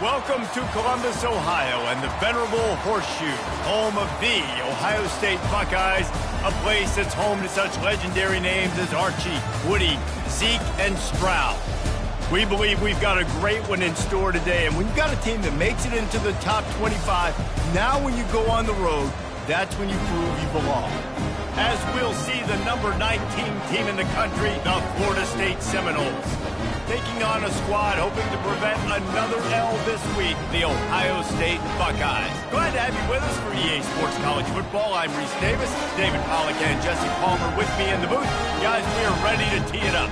Welcome to Columbus, Ohio, and the venerable Horseshoe, home of the Ohio State Buckeyes, a place that's home to such legendary names as Archie, Woody, Zeke, and Stroud. We believe we've got a great one in store today, and when you've got a team that makes it into the top 25, now when you go on the road, that's when you prove you belong. As we'll see the number 19 team in the country, the Florida State Seminoles, taking on a squad hoping to prevent another L this week, the Ohio State Buckeyes. Glad to have you with us for EA Sports College Football. I'm Reese Davis, David Pollack and Jesse Palmer with me in the booth. Guys, we are ready to tee it up.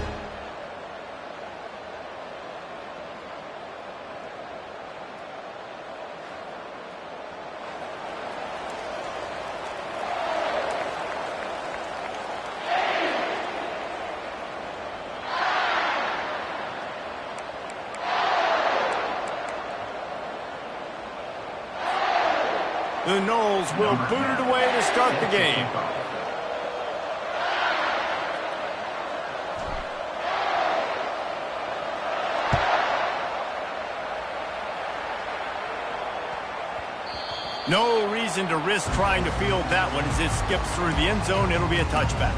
The Noles will boot it away to start the game. No reason to risk trying to field that one as it skips through the end zone. It'll be a touchback.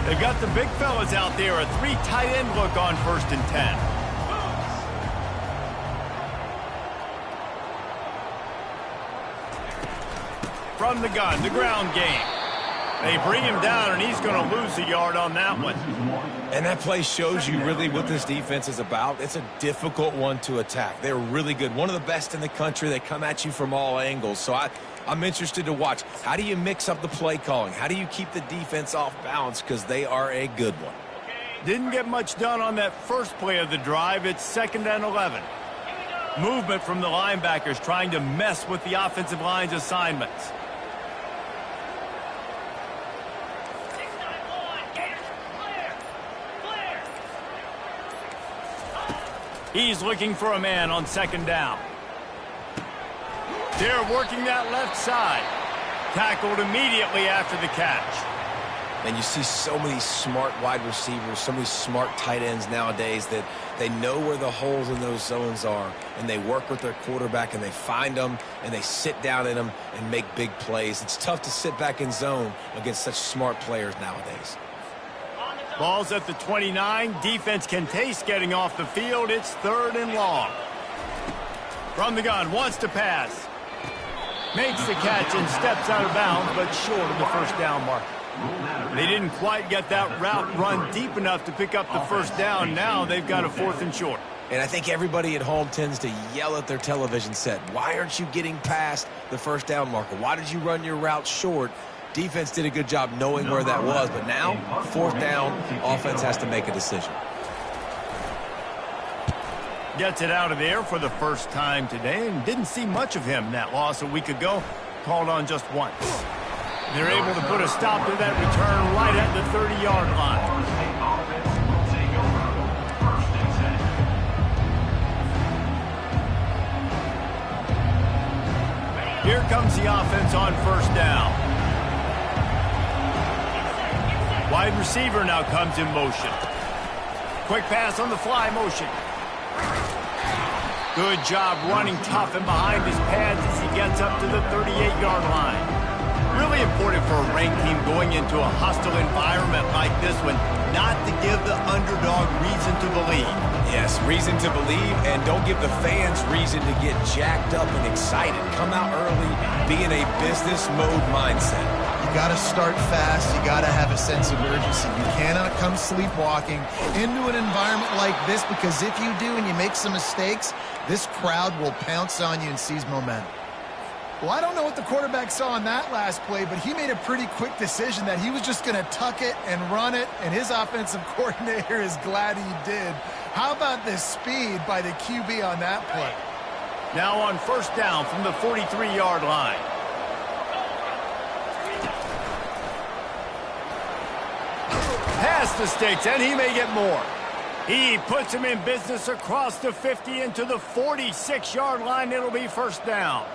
They've got the big fellas out there, a three tight end look on 1st and 10. From the gun, the ground game. They bring him down, and he's going to lose a yard on that one. And that play shows you really what this defense is about. It's a difficult one to attack. They're really good. One of the best in the country. They come at you from all angles. So I'm interested to watch. How do you mix up the play calling? How do you keep the defense off balance? Because they are a good one. Didn't get much done on that first play of the drive. It's 2nd and 11. Movement from the linebackers trying to mess with the offensive line's assignments. He's looking for a man on 2nd down. They're working that left side. Tackled immediately after the catch. And you see so many smart wide receivers, so many smart tight ends nowadays that they know where the holes in those zones are, and they work with their quarterback, and they find them, and they sit down in them and make big plays. It's tough to sit back in zone against such smart players nowadays. Ball's at the 29. Defense can taste getting off the field. It's 3rd and long. From the gun, wants to pass. Makes the catch and steps out of bounds, but short of the 1st down mark. They didn't quite get that route run deep enough to pick up the 1st down. Now they've got a 4th and short. And I think everybody at home tends to yell at their television set. Why aren't you getting past the 1st down marker? Why did you run your route short? Defense did a good job knowing where that was, but now, 4th down, offense has to make a decision. Gets it out of there for the first time today, and didn't see much of him. That loss a week ago, called on just once. They're able to put a stop to that return right at the 30-yard line. Here comes the offense on 1st down. Wide receiver now comes in motion. Quick pass on the fly motion. Good job running tough and behind his pads as he gets up to the 38-yard line. Really important for a ranked team going into a hostile environment like this one, not to give the underdog reason to believe. Yes, reason to believe, and don't give the fans reason to get jacked up and excited. Come out early, be in a business mode mindset. You got to start fast. You got to have a sense of urgency. You cannot come sleepwalking into an environment like this, because if you do and you make some mistakes, this crowd will pounce on you and seize momentum. Well, I don't know what the quarterback saw on that last play, but he made a pretty quick decision that he was just going to tuck it and run it, and his offensive coordinator is glad he did. How about the speed by the QB on that play? Now on 1st down from the 43-yard line. Pass the sticks, and he may get more. He puts him in business across the 50 into the 46-yard line. It'll be first down.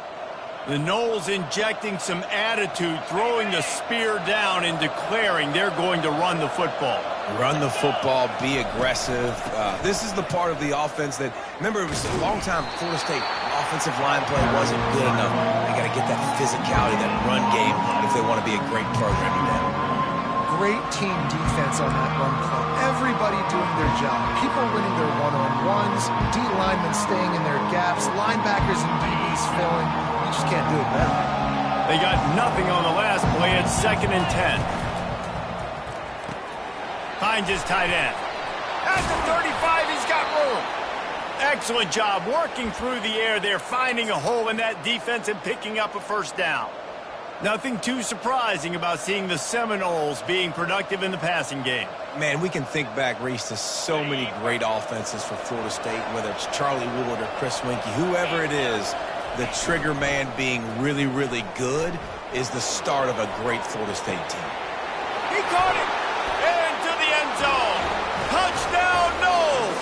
The Noles injecting some attitude, throwing the spear down and declaring they're going to run the football. Run the football, be aggressive. This is the part of the offense that, remember, it was a long time Florida State offensive line play wasn't good enough. They got to get that physicality, that run game, if they want to be a great program today. Great team defense on that run play. Everybody doing their job. People winning their one-on-ones, D linemen staying in their gaps, linebackers and DBs filling. You just can't do it better. They got nothing on the last play. It's 2nd and 10. Finds his tight end. At the 35, he's got room. Excellent job working through the air there, finding a hole in that defense and picking up a first down. Nothing too surprising about seeing the Seminoles being productive in the passing game. Man, we can think back, Reese, to so many great offenses for Florida State, whether it's Charlie Wood or Chris Winkie, whoever it is, the trigger man being really, really good is the start of a great Florida State team. He caught it into the end zone. Touchdown, Noles!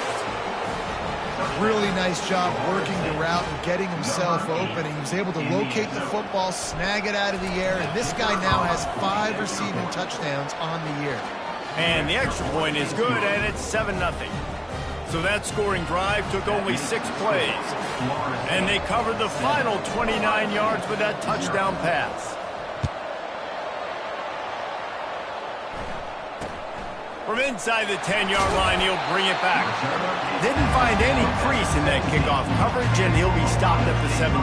Really nice job working the route and getting himself open. He was able to locate the football, snag it out of the air, and this guy now has 5 receiving touchdowns on the year. And the extra point is good, and it's 7-0. So that scoring drive took only 6 plays. And they covered the final 29 yards with that touchdown pass. From inside the 10-yard line, he'll bring it back. Didn't find any crease in that kickoff coverage, and he'll be stopped at the 17.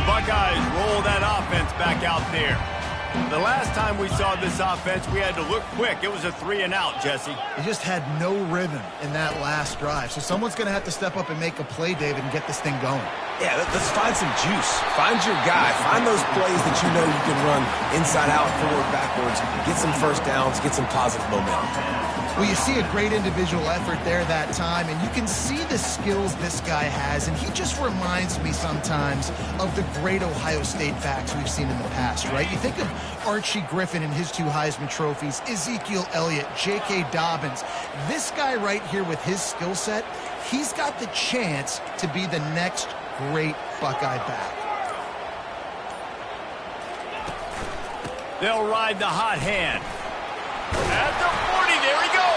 Buckeyes roll that offense back out there. The last time we saw this offense, we had to look quick. It was a 3-and-out, Jesse. He just had no rhythm in that last drive. So someone's going to have to step up and make a play, David, and get this thing going. Yeah, let's find some juice. Find your guy. Find those plays that you know you can run inside out, forward, backwards. Get some first downs. Get some positive momentum. Well, you see a great individual effort there that time, and you can see the skills this guy has, and he just reminds me sometimes of the great Ohio State backs we've seen in the past, right? You think of Archie Griffin and his 2 Heisman trophies, Ezekiel Elliott, J.K. Dobbins. This guy right here with his skill set, he's got the chance to be the next great Buckeye back. They'll ride the hot hand. At the 40, there he goes.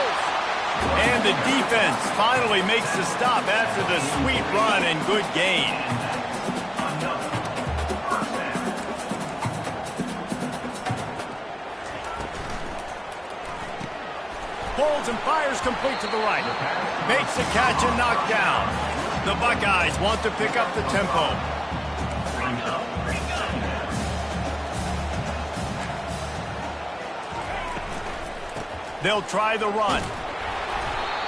And the defense finally makes the stop after the sweet run and good gain. Pulls and fires complete to the right. Makes the catch and knocked down. The Buckeyes want to pick up the tempo. They'll try the run.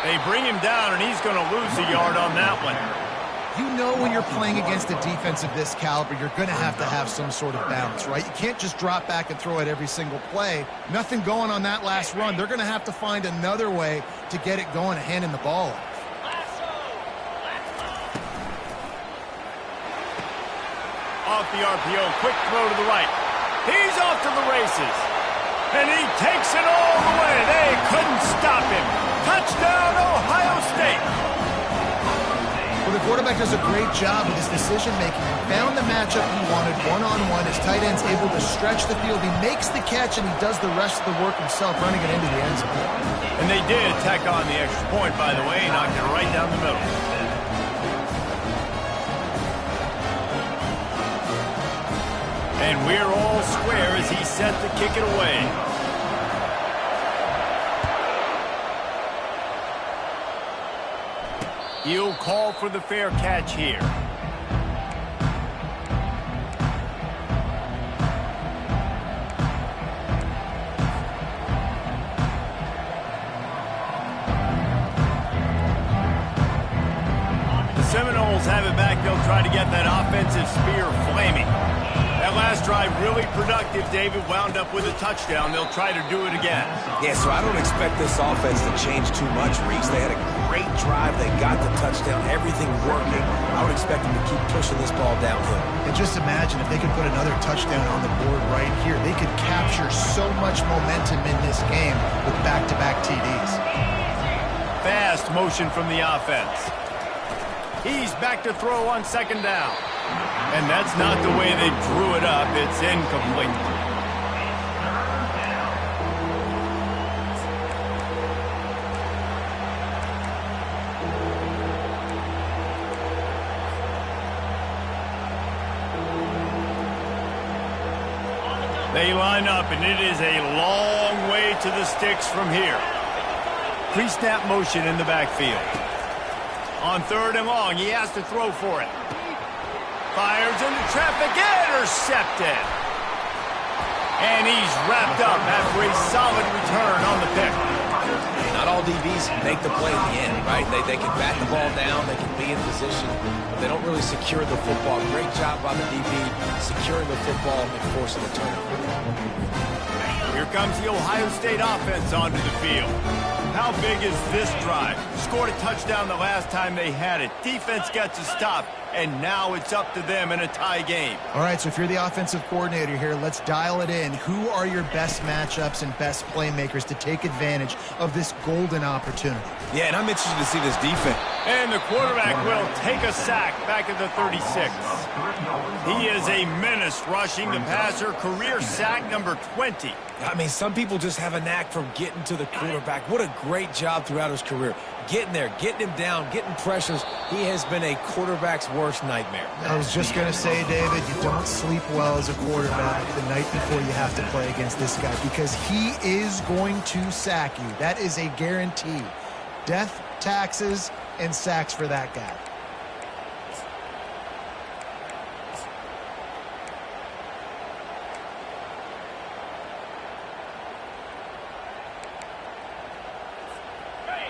They bring him down, and he's going to lose a yard on that one. You know when you're playing against a defense of this caliber, you're going to have some sort of balance, right? You can't just drop back and throw it every single play. Nothing going on that last run. They're going to have to find another way to get it going and handing the ball off. Off the RPO, quick throw to the right. He's off to the races. And he takes it all the way. They couldn't stop him. Touchdown, Ohio State. Well, the quarterback does a great job with his decision-making. He found the matchup he wanted, one-on-one. His tight end's able to stretch the field. He makes the catch, and he does the rest of the work himself, running it into the end zone. And they did tack on the extra point, by the way, knocked it right down the middle. And we're all square as he's set to kick it away. He'll call for the fair catch here. The Seminoles have it back. They'll try to get that offensive spear flaming. That last drive really productive, David. Wound up with a touchdown. They'll try to do it again. Yeah, so I don't expect this offense to change too much, Reese. They had a great drive. They got the touchdown. Everything working. I would expect them to keep pushing this ball downhill. And just imagine if they could put another touchdown on the board right here. They could capture so much momentum in this game with back-to-back TDs. Fast motion from the offense. He's back to throw on second down. And that's not the way they drew it up. It's incomplete. They line up, and it is a long way to the sticks from here. Pre-snap motion in the backfield. On third and long, he has to throw for it. Fires into traffic, intercepted. And he's wrapped up after a solid return on the pick. Not all DBs make the play at the end, right? They can bat the ball down, they can be in position, but they don't really secure the football. Great job by the DB securing the football and forcing the turnover. Here comes the Ohio State offense onto the field. How big is this drive? Scored a touchdown the last time they had it. Defense gets a stop, and now it's up to them in a tie game. All right, so if you're the offensive coordinator here, let's dial it in. Who are your best matchups and best playmakers to take advantage of this golden opportunity? Yeah, and I'm interested to see this defense. And the quarterback will take a sack back at the 36. He is a menace rushing the passer, career sack number 20. I mean, some people just have a knack for getting to the quarterback. What a great job throughout his career. Getting there, getting him down, getting pressures. He has been a quarterback's worst nightmare. I was just going to say, David, you don't sleep well as a quarterback the night before you have to play against this guy because he is going to sack you. That is a guarantee. Death, taxes, and sacks for that guy.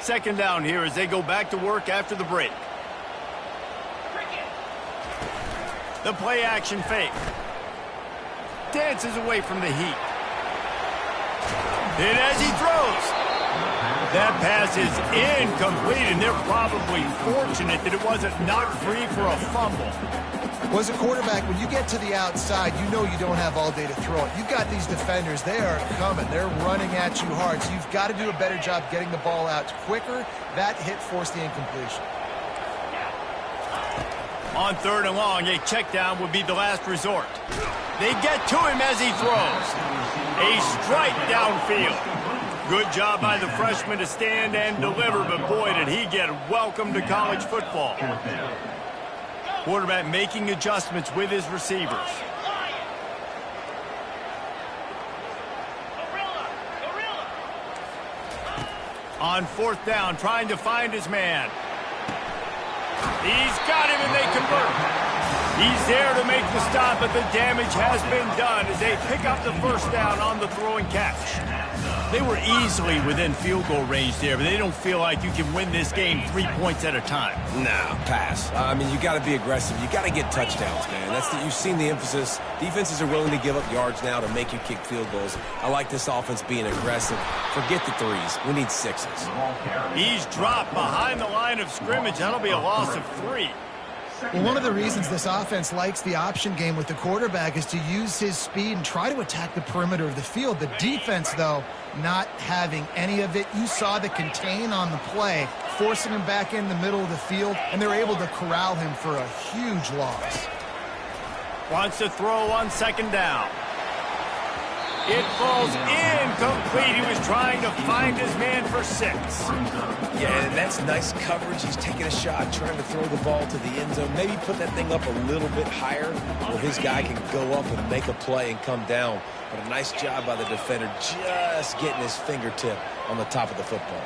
Second down here as they go back to work after the break. The play action fake. Dances away from the heat. And as he throws, that pass is incomplete, and they're probably fortunate that it wasn't knocked free for a fumble. Well, as a quarterback, when you get to the outside, you know you don't have all day to throw it. You've got these defenders. They are coming. They're running at you hard. So you've got to do a better job getting the ball out quicker. That hit forced the incompletion. On third and long, a check down would be the last resort. They get to him as he throws. A strike downfield. Good job by the freshman to stand and deliver, but boy, did he get welcome to college football. Quarterback making adjustments with his receivers. On fourth down, trying to find his man. He's got him, and they convert. He's there to make the stop, but the damage has been done as they pick up the first down on the throw and catch. They were easily within field goal range there, but they don't feel like you can win this game 3 points at a time. Nah, pass. I mean, you got to be aggressive. You got to get touchdowns, man. You've seen the emphasis. Defenses are willing to give up yards now to make you kick field goals. I like this offense being aggressive. Forget the threes. We need sixes. He's dropped behind the line of scrimmage. That'll be a loss of 3. Well, one of the reasons this offense likes the option game with the quarterback is to use his speed and try to attack the perimeter of the field. The defense, though, not having any of it. You saw the contain on the play, forcing him back in the middle of the field, and they're able to corral him for a huge loss. Wants to throw on second down. It falls incomplete. He was trying to find his man for 6. Yeah, and that's nice coverage. He's taking a shot, trying to throw the ball to the end zone. Maybe put that thing up a little bit higher where his guy can go up and make a play and come down. But a nice job by the defender just getting his fingertip on the top of the football.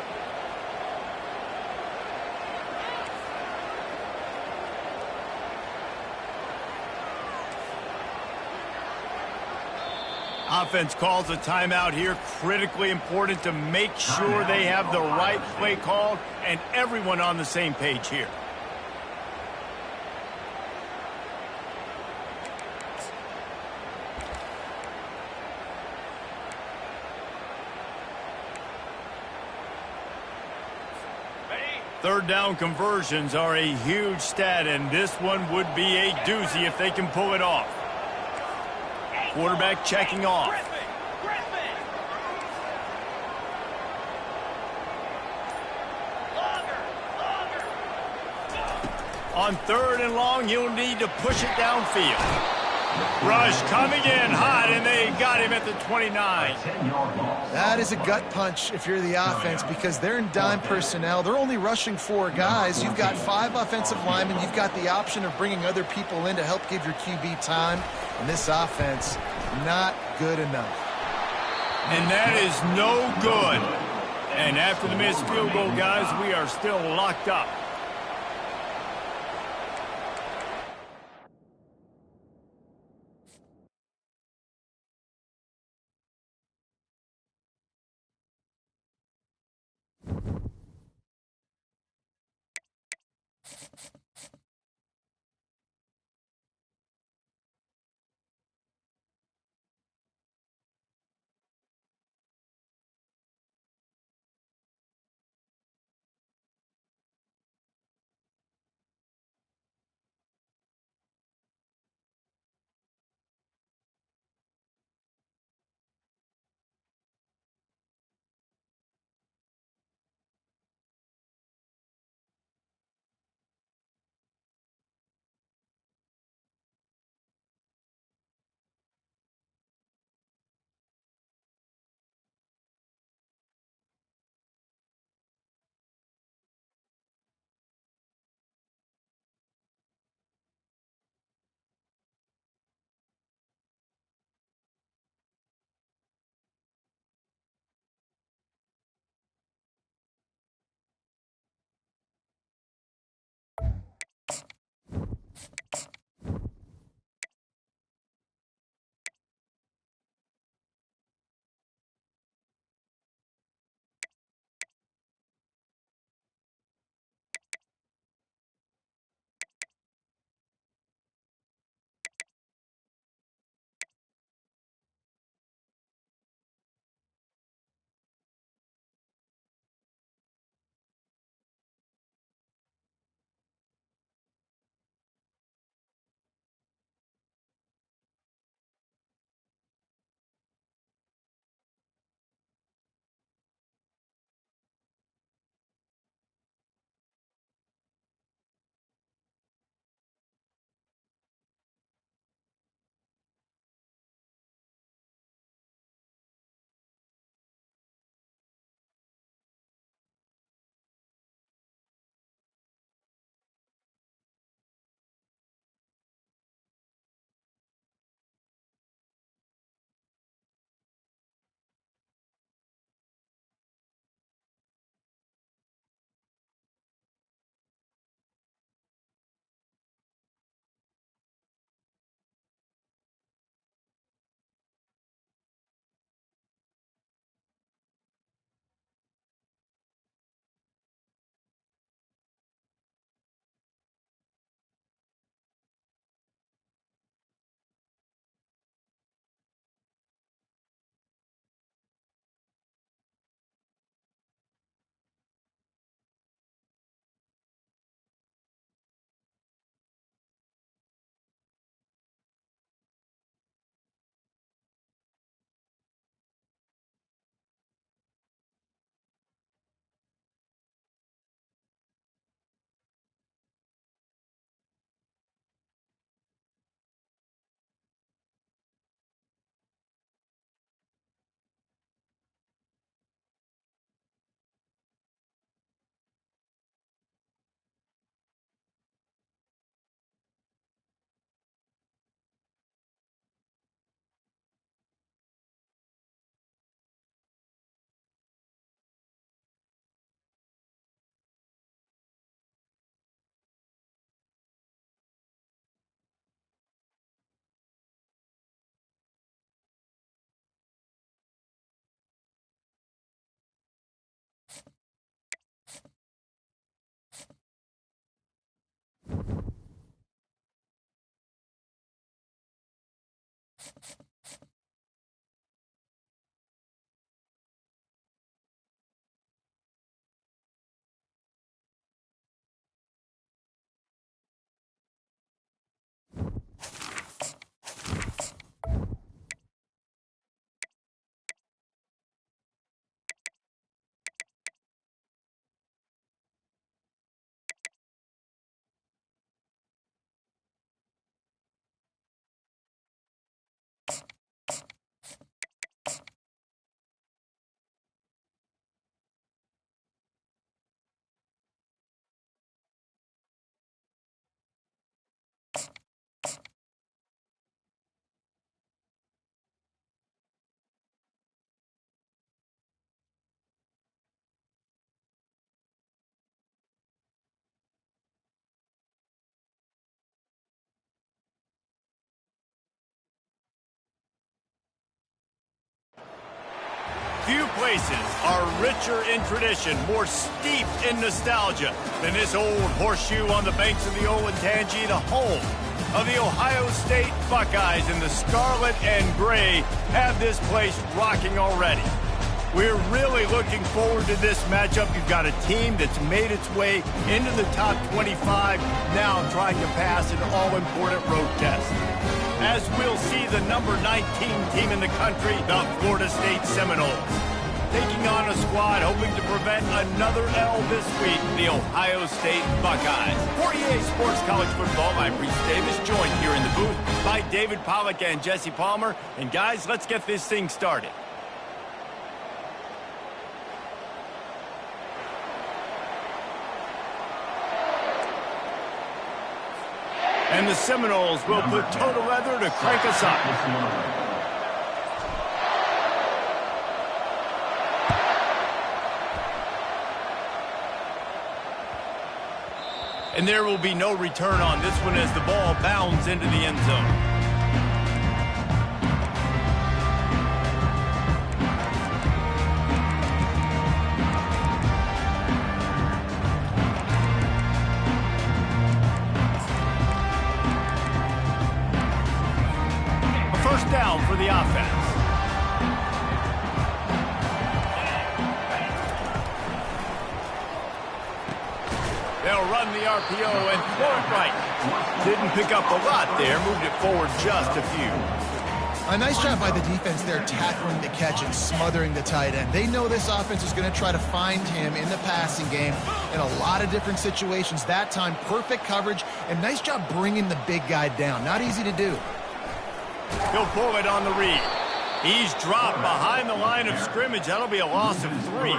Offense calls a timeout here. Critically important to make sure they have the right play called and everyone on the same page here. Third down conversions are a huge stat, and this one would be a doozy if they can pull it off. Quarterback checking off. On third and long, you'll need to push it downfield. Rush coming in hot, and they got him at the 29. That is a gut punch if you're the offense, because they're in dime personnel. They're only rushing 4 guys. You've got 5 offensive linemen. You've got the option of bringing other people in to help give your QB time. And this offense, not good enough. And that is no good. And after the missed field goal, guys, we are still locked up. Few places are richer in tradition, more steeped in nostalgia than this old horseshoe on the banks of the Olentangy, the home of the Ohio State Buckeyes. And the scarlet and gray have this place rocking already. We're really looking forward to this matchup. You've got a team that's made its way into the top 25, now trying to pass an all-important road test. As we'll see the number 19 team in the country, the Florida State Seminoles, taking on a squad hoping to prevent another L this week, the Ohio State Buckeyes. For EA Sports College Football, I'm Reese Davis, joined here in the booth by David Pollack and Jesse Palmer. And guys, let's get this thing started. And the Seminoles will put toe to leather to crank us up. And there will be no return on this one as the ball bounds into the end zone. First down for the offense. They'll run the RPO and throw it right. Didn't pick up a lot there, moved it forward just a few. A nice job by the defense there, tackling the catch and smothering the tight end. They know this offense is going to try to find him in the passing game in a lot of different situations. That time, perfect coverage, and nice job bringing the big guy down. Not easy to do. He'll pull it on the read. He's dropped behind the line of scrimmage. That'll be a loss of 3.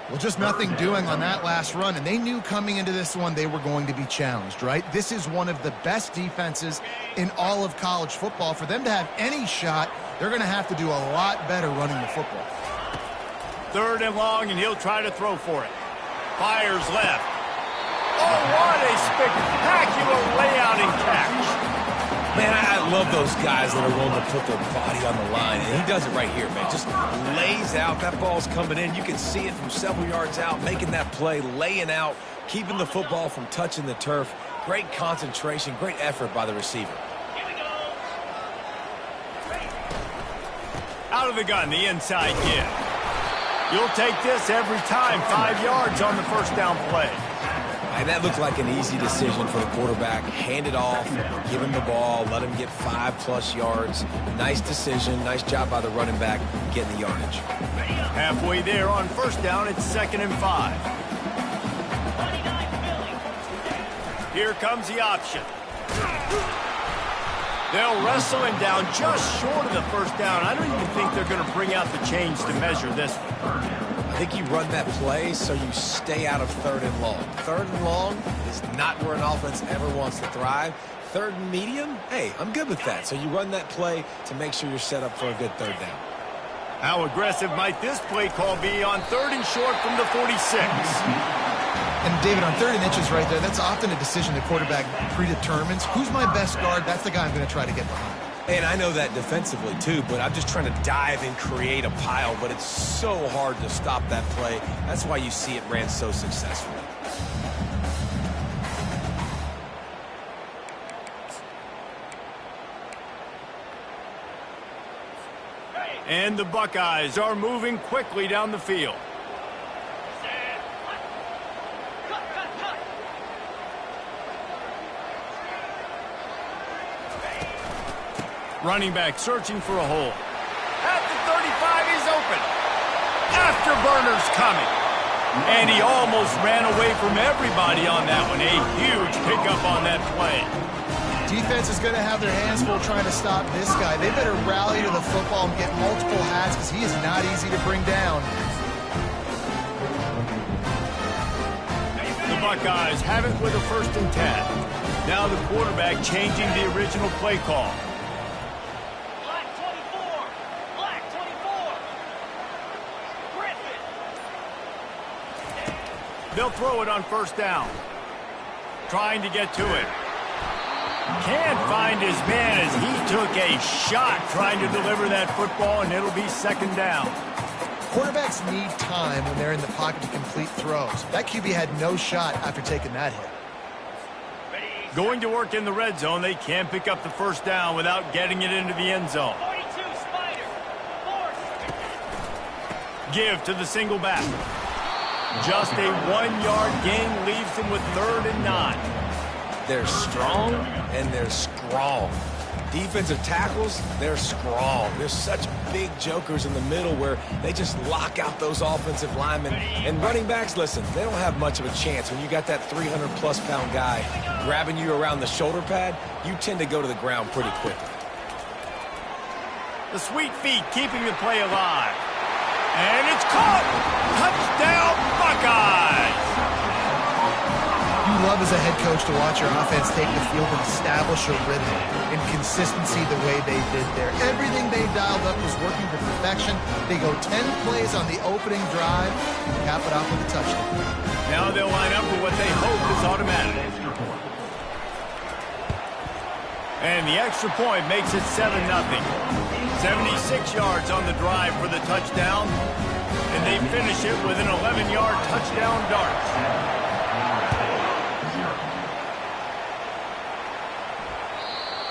Well, just nothing doing on that last run, and they knew coming into this one they were going to be challenged, right? This is one of the best defenses in all of college football. For them to have any shot, they're going to have to do a lot better running the football. 3rd and long, and he'll try to throw for it. Fires left. Oh, what a spectacular layout and catch. Man, I love those guys that are willing to put their body on the line. And he does it right here, man. Just lays out. That ball's coming in. You can see it from several yards out, making that play, laying out, keeping the football from touching the turf. Great concentration, great effort by the receiver. Out of the gun, the inside give. You'll take this every time. 5 yards on the first down play. And that looked like an easy decision for the quarterback. Hand it off, give him the ball, let him get 5+ yards. Nice decision. Nice job by the running back getting the yardage. Halfway there on first down, it's 2nd and 5. Here comes the option. They'll wrestle him down just short of the first down. I don't even think they're going to bring out the chains to measure this one. I think you run that play so you stay out of 3rd and long. 3rd and long is not where an offense ever wants to thrive. 3rd and medium, hey, I'm good with that. So you run that play to make sure you're set up for a good 3rd down. How aggressive might this play call be on 3rd and short from the 46? And David, on 3rd and inches right there, that's often a decision the quarterback predetermines. Who's my best guard? That's the guy I'm going to try to get behind. And I know that defensively, too, but I'm just trying to dive and create a pile, but it's so hard to stop that play. That's why you see it ran so successfully. And the Buckeyes are moving quickly down the field. Running back searching for a hole. At the 35, he's open. Afterburner's coming. And he almost ran away from everybody on that one. A huge pickup on that play. Defense is going to have their hands full trying to stop this guy. They better rally to the football and get multiple hats because he is not easy to bring down. The Buckeyes have it with a 1st and 10. Now the quarterback changing the original play call. They'll throw it on first down. Trying to get to it. Can't find his man as he took a shot trying to deliver that football, and it'll be 2nd down. Quarterbacks need time when they're in the pocket to complete throws. That QB had no shot after taking that hit. Going to work in the red zone, they can't pick up the first down without getting it into the end zone. Give to the single back. Just a 1-yard gain leaves them with 3rd and 9. They're strong and they're strong. Defensive tackles, they're strong. There's such big jokers in the middle where they just lock out those offensive linemen. And running backs, listen, they don't have much of a chance. When you got that 300-plus pound guy grabbing you around the shoulder pad, you tend to go to the ground pretty quickly. The sweet feet keeping the play alive. And it's caught! Touchdown, Buckeyes! You love as a head coach to watch your offense take the field and establish a rhythm and consistency the way they did there. Everything they dialed up was working to perfection. They go 10 plays on the opening drive and cap it off with a touchdown. Now they'll line up for what they hope is automatic. And the extra point makes it 7-0. 76 yards on the drive for the touchdown. And they finish it with an 11-yard touchdown dart.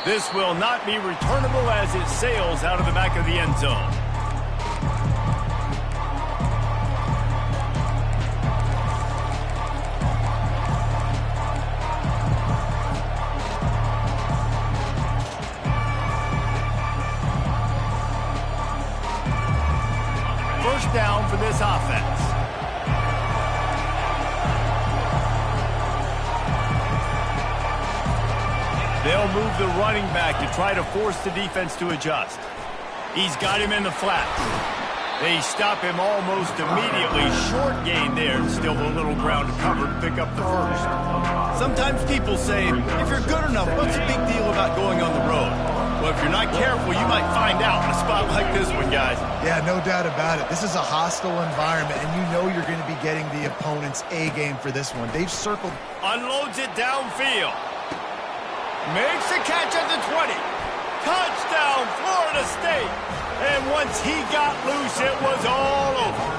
This will not be returnable as it sails out of the back of the end zone. First down for this offense. They'll move the running back to try to force the defense to adjust. He's got him in the flat. They stop him almost immediately. Short gain there, and still a little ground to cover to pick up the first. Sometimes people say, if you're good enough, what's the big deal about going on the road? Well, if you're not careful, you might find out in a spot like this one, guys. Yeah, no doubt about it. This is a hostile environment, and you know you're going to be getting the opponent's A game for this one. They've circled. Unloads it downfield. Makes the catch at the 20. Touchdown, Florida State. And once he got loose, it was all over.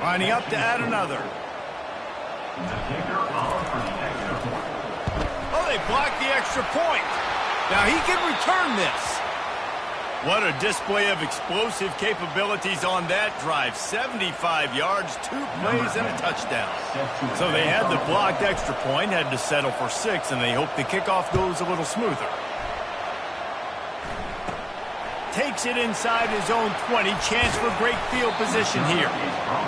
Lining up to add another. Oh, they blocked the extra point. Now he can return this. What a display of explosive capabilities on that drive. 75 yards, 2 plays, and a touchdown. So they had the blocked extra point, had to settle for 6, and they hope the kickoff goes a little smoother. Takes it inside his own 20. Chance for great field position here.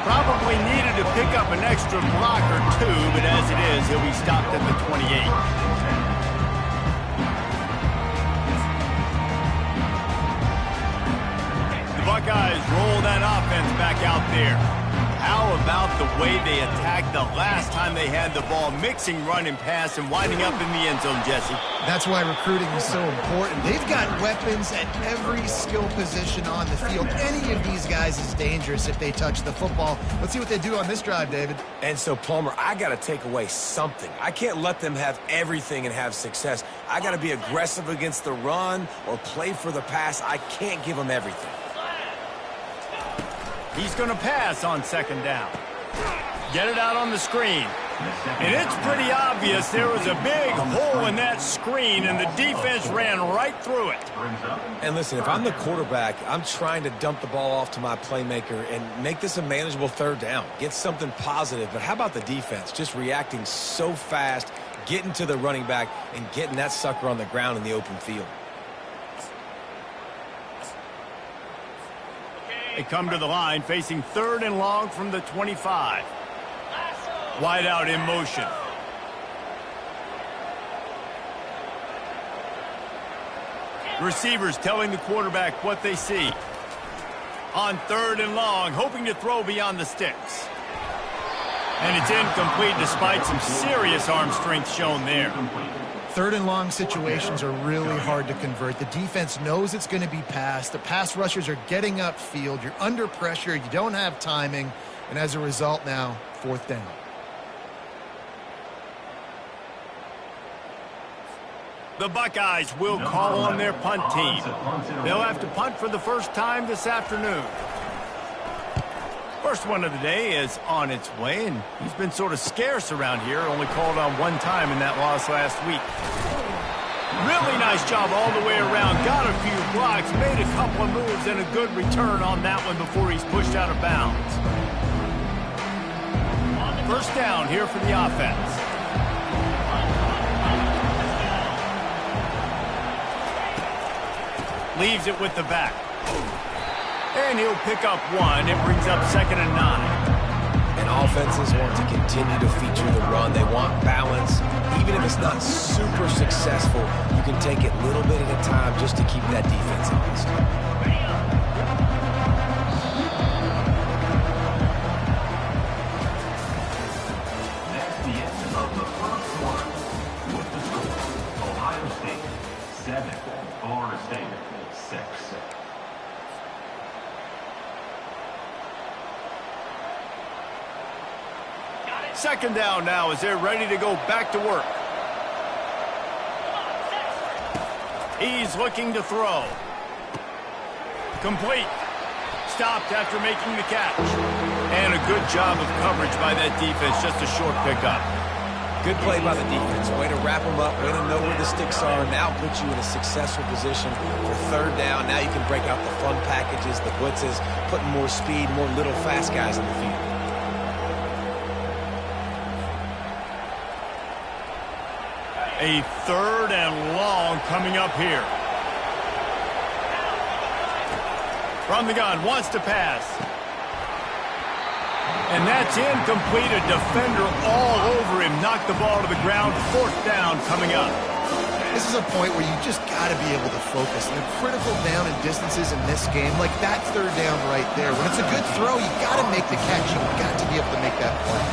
Probably needed to pick up an extra block or 2, but as it is, he'll be stopped at the 28. Buckeyes roll that offense back out there. How about the way they attacked the last time they had the ball, mixing run and pass and winding up in the end zone, Jesse? That's why recruiting is so important. They've got weapons at every skill position on the field. Any of these guys is dangerous if they touch the football. Let's see what they do on this drive, David. And so, Palmer, I got to take away something. I can't let them have everything and have success. I got to be aggressive against the run or play for the pass. I can't give them everything. He's going to pass on 2nd down. Get it out on the screen. And it's pretty obvious there was a big hole in that screen, and the defense ran right through it. And listen, if I'm the quarterback, I'm trying to dump the ball off to my playmaker and make this a manageable 3rd down. Get something positive. But how about the defense? Just reacting so fast, getting to the running back, and getting that sucker on the ground in the open field. They come to the line, facing 3rd and long from the 25. Wide out in motion. Receivers telling the quarterback what they see. On 3rd and long, hoping to throw beyond the sticks. And it's incomplete despite some serious arm strength shown there. 3rd and long situations are really hard to convert. The defense knows it's going to be passed. The pass rushers are getting upfield. You're under pressure. You don't have timing. And as a result now, 4th down. The Buckeyes will call on their punt team. They'll have to punt for the first time this afternoon. First one of the day is on its way, and he's been sort of scarce around here, only called on one time in that loss last week. Really nice job all the way around. Got a few blocks, made a couple of moves, and a good return on that one before he's pushed out of bounds. First down here for the offense. Leaves it with the back. And he'll pick up one. It brings up 2nd and 9. And offenses want to continue to feature the run. They want balance. Even if it's not super successful, you can take it little bit at a time just to keep that defense honest. That's the end of the first quarter. With the score, Ohio State 7, Florida State 6. Second down now as they're ready to go back to work. He's looking to throw. Complete. Stopped after making the catch. And a good job of coverage by that defense. Just a short pickup. Good play by the defense. Way to wrap them up. Way to know where the sticks are. Now put you in a successful position for third down. Now you can break out the fun packages, the blitzes, putting more speed, more little fast guys in the field. A 3rd and long coming up here. From the gun, wants to pass. And that's incomplete. A defender all over him. Knocked the ball to the ground. 4th down coming up. This is a point where you just got to be able to focus. And the critical down and distances in this game, like that 3rd down right there. When it's a good throw, you got to make the catch. You've got to be able to make that play.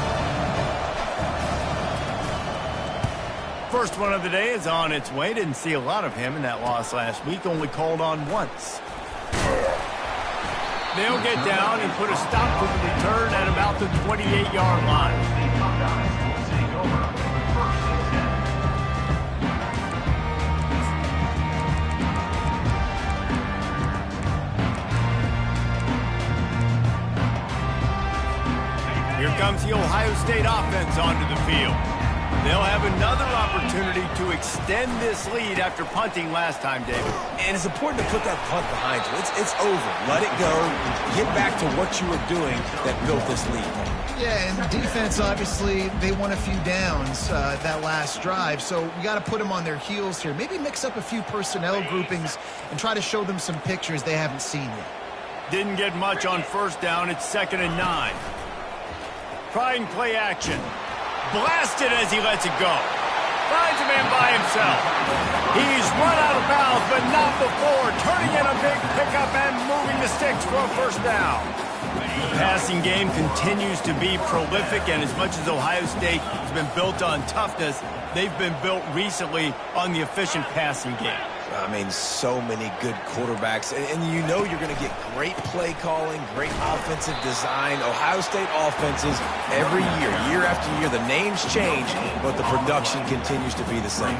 First one of the day is on its way. Didn't see a lot of him in that loss last week. Only called on once. They'll get down and put a stop to the return at about the 28-yard line. Here comes the Ohio State offense onto the field. They'll have another opportunity to extend this lead after punting last time, David. And it's important to put that punt behind you. It's over. Let it go. Get back to what you were doing that built this lead. Yeah, and defense, obviously, they won a few downs that last drive, so we got to put them on their heels here. Maybe mix up a few personnel groupings and try to show them some pictures they haven't seen yet. Didn't get much on first down. It's 2nd and 9. Trying play action. Blasted as he lets it go. Finds a man by himself. He's run out of bounds, but not before. Turning in a big pickup and moving the sticks for a first down. The passing game continues to be prolific, and as much as Ohio State has been built on toughness, they've been built recently on the efficient passing game. I mean, so many good quarterbacks. And you know you're going to get great play calling, great offensive design. Ohio State offenses every year after year, the names change, but the production continues to be the same.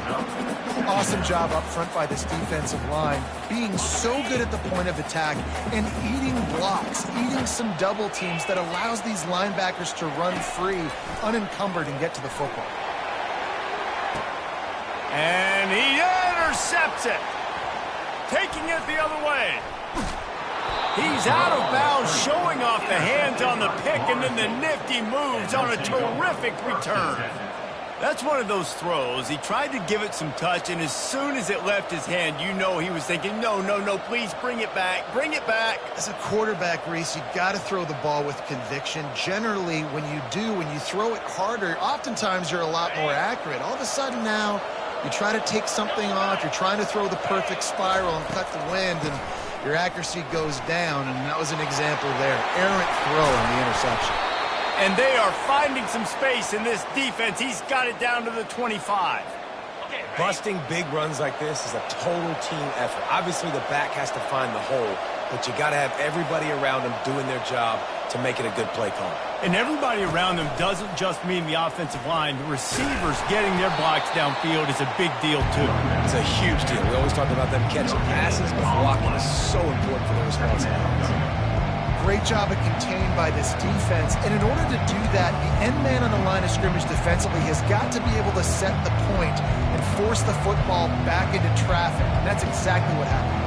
Awesome job up front by this defensive line, being so good at the point of attack and eating blocks, eating some double teams that allows these linebackers to run free, unencumbered, and get to the football. And he intercepts it, taking it the other way. He's out of bounds, showing off the hands on the pick, and then the nifty moves on a terrific return. That's one of those throws. He tried to give it some touch, and as soon as it left his hand, you know he was thinking, no, please bring it back, bring it back. As a quarterback, Reese, you got to throw the ball with conviction. Generally, when you throw it harder, oftentimes you're a lot more accurate. All of a sudden now, you try to take something off, you're trying to throw the perfect spiral and cut the wind, and your accuracy goes down, and that was an example there. Errant throw on the interception. And they are finding some space in this defense. He's got it down to the 25. Busting big runs like this is a total team effort. Obviously, the back has to find the hole, but you got to have everybody around them doing their job to make it a good play call. And everybody around them doesn't just mean the offensive line. The receivers getting their blocks downfield is a big deal, too. It's a huge deal. We always talk about them catching passes, but blocking is so important for their responsibilities. Great job of contained by this defense. And in order to do that, the end man on the line of scrimmage defensively has got to be able to set the point and force the football back into traffic. And that's exactly what happened.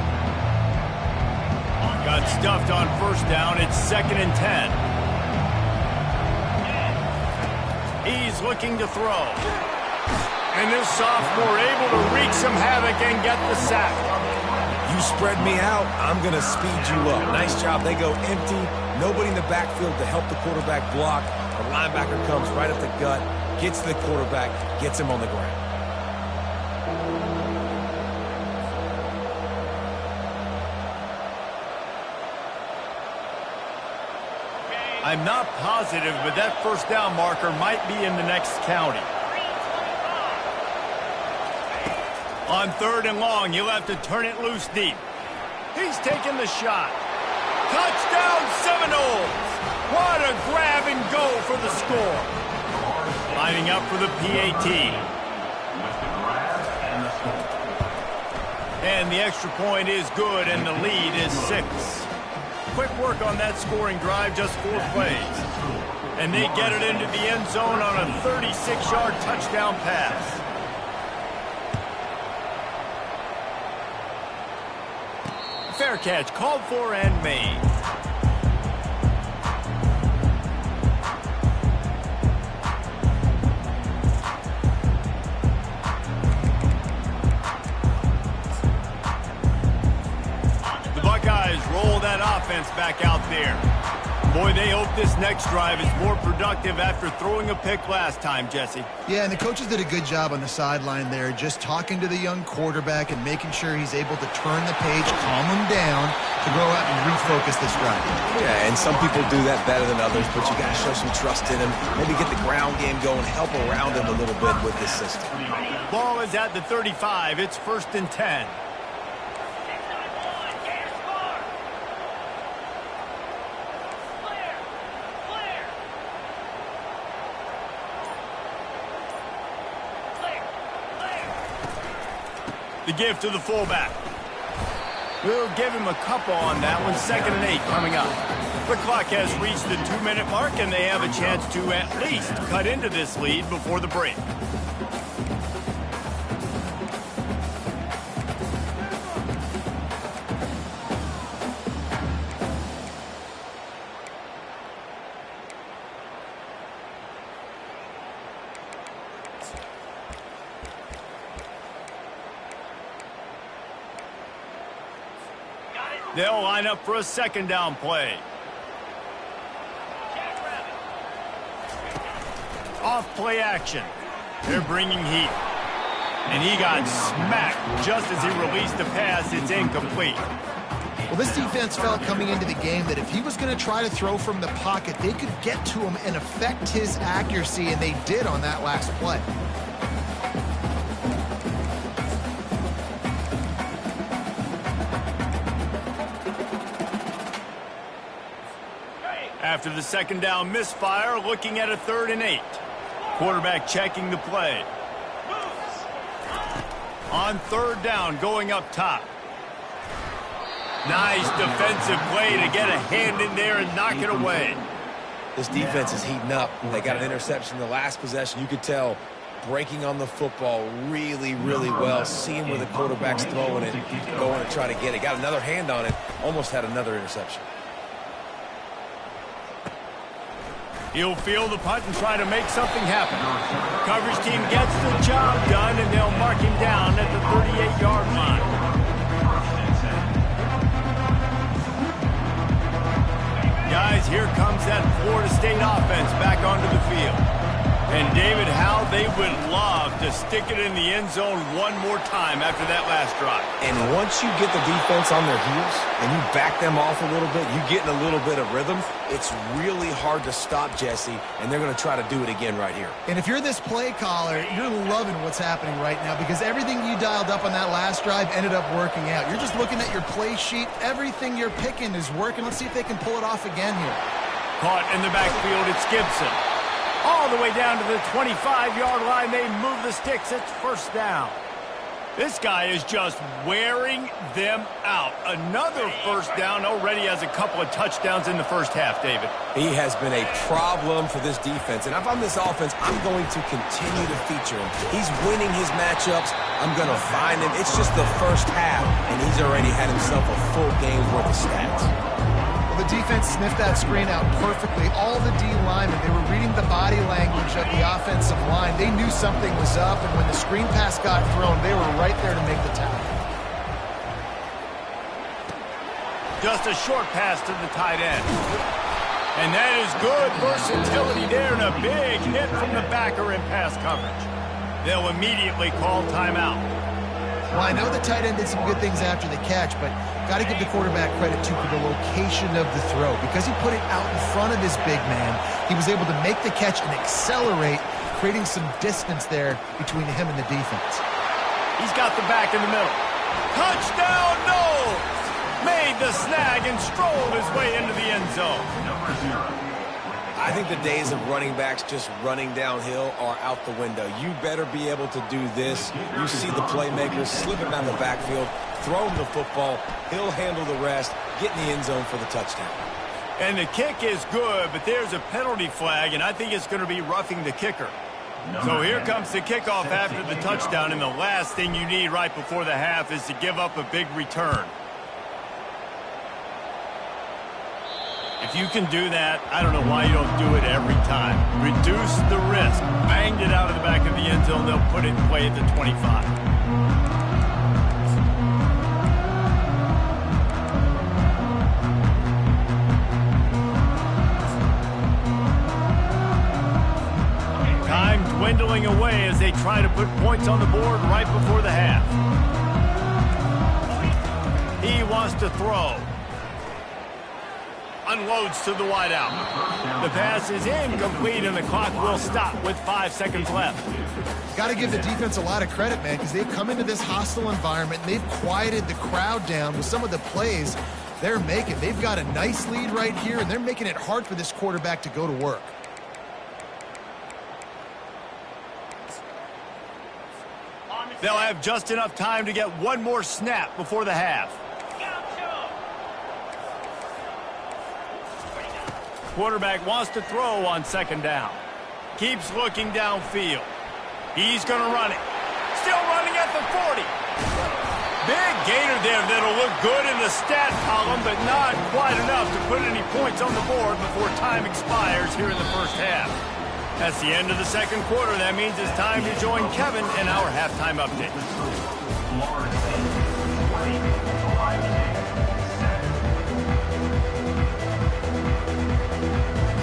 Got stuffed on first down. It's 2nd and 10. He's looking to throw. And this sophomore able to wreak some havoc and get the sack. You spread me out, I'm going to speed you up. Nice job. They go empty. Nobody in the backfield to help the quarterback block. The linebacker comes right at the gut, gets to the quarterback, gets him on the ground. I'm not positive, but that first down marker might be in the next county. On 3rd and long, you'll have to turn it loose deep. He's taking the shot. Touchdown Seminoles! What a grab and go for the score. Lining up for the PAT. And the extra point is good, and the lead is 6. Quick work on that scoring drive, just 4 plays. And they get it into the end zone on a 36-yard touchdown pass. Fair catch, called for and made. The Buckeyes roll that offense back out there. Boy, they hope this next drive is more productive after throwing a pick last time, Jesse. Yeah, and the coaches did a good job on the sideline there, just talking to the young quarterback and making sure he's able to turn the page, calm him down, to go out and refocus this drive. Yeah, and some people do that better than others, but you got to show some trust in him. Maybe get the ground game going, help around him a little bit with this system. Ball is at the 35. It's 1st and 10. The give to the fullback. We'll give him a couple on that one. 2nd and 8 coming up. The clock has reached the 2-minute mark, and they have a chance to at least cut into this lead before the break. They'll line up for a 2nd down play. Off play action. They're bringing heat. And he got smacked just as he released the pass. It's incomplete. Well, this defense felt coming into the game that if he was going to try to throw from the pocket, they could get to him and affect his accuracy, and they did on that last play. After the 2nd down misfire, looking at a 3rd and 8. Quarterback checking the play. On 3rd down, going up top. Nice defensive play to get a hand in there and knock it away. This defense is heating up. They got an interception in the last possession. You could tell breaking on the football really, really well, seeing where the quarterback's throwing it, going to try to get it. Got another hand on it, almost had another interception. He'll field the punt and try to make something happen. Coverage team gets the job done, and they'll mark him down at the 38-yard line. Guys, here comes that Florida State offense back onto the field. And David, how they would love to to stick it in the end zone one more time after that last drive. And once you get the defense on their heels and you back them off a little bit, you get in a little bit of rhythm, it's really hard to stop Jesse, and they're going to try to do it again right here. And if you're this play caller, you're loving what's happening right now because everything you dialed up on that last drive ended up working out. You're just looking at your play sheet. Everything you're picking is working. Let's see if they can pull it off again here. Caught in the backfield, it's Gibson. All the way down to the 25-yard line, they move the sticks. It's first down. This guy is just wearing them out. Another first down, already has a couple of touchdowns in the first half, David. He has been a problem for this defense. And if I'm this offense, I'm going to continue to feature him. He's winning his matchups. I'm going to find him. It's just the first half, and he's already had himself a full game's worth of stats. Well, the defense sniffed that screen out perfectly. All the D linemen, they were reading the body language of the offensive line. They knew something was up, and when the screen pass got thrown, they were right there to make the tackle. Just a short pass to the tight end. And that is good versatility there, and a big hit from the backer in pass coverage. They'll immediately call timeout. Well, I know the tight end did some good things after the catch, but got to give the quarterback credit, too, for the location of the throw. Because he put it out in front of his big man, he was able to make the catch and accelerate, creating some distance there between him and the defense. He's got the back in the middle. Touchdown, Knowles! Made the snag and strolled his way into the end zone. Number 0. I think the days of running backs just running downhill are out the window. You better be able to do this. You see the playmakers slipping down the backfield, throw him the football, he'll handle the rest, get in the end zone for the touchdown. And the kick is good, but there's a penalty flag, and I think it's going to be roughing the kicker. So here comes the kickoff after the touchdown, and the last thing you need right before the half is to give up a big return. If you can do that, I don't know why you don't do it every time. Reduce the risk. Banged it out of the back of the end zone. They'll put it in play at the 25. Time dwindling away as they try to put points on the board right before the half. He wants to throw. Unloads to the wideout. The pass is incomplete, and the clock will stop with 5 seconds left. Got to give the defense a lot of credit, man, because they've come into this hostile environment, and they've quieted the crowd down with some of the plays they're making. They've got a nice lead right here, and they're making it hard for this quarterback to go to work. They'll have just enough time to get one more snap before the half. Quarterback wants to throw on second down. Keeps looking downfield. He's going to run it. Still running at the 40. Big gainer there that'll look good in the stat column, but not quite enough to put any points on the board before time expires here in the first half. That's the end of the second quarter. That means it's time to join Kevin in our halftime update. Florida State 20, Ohio State 7.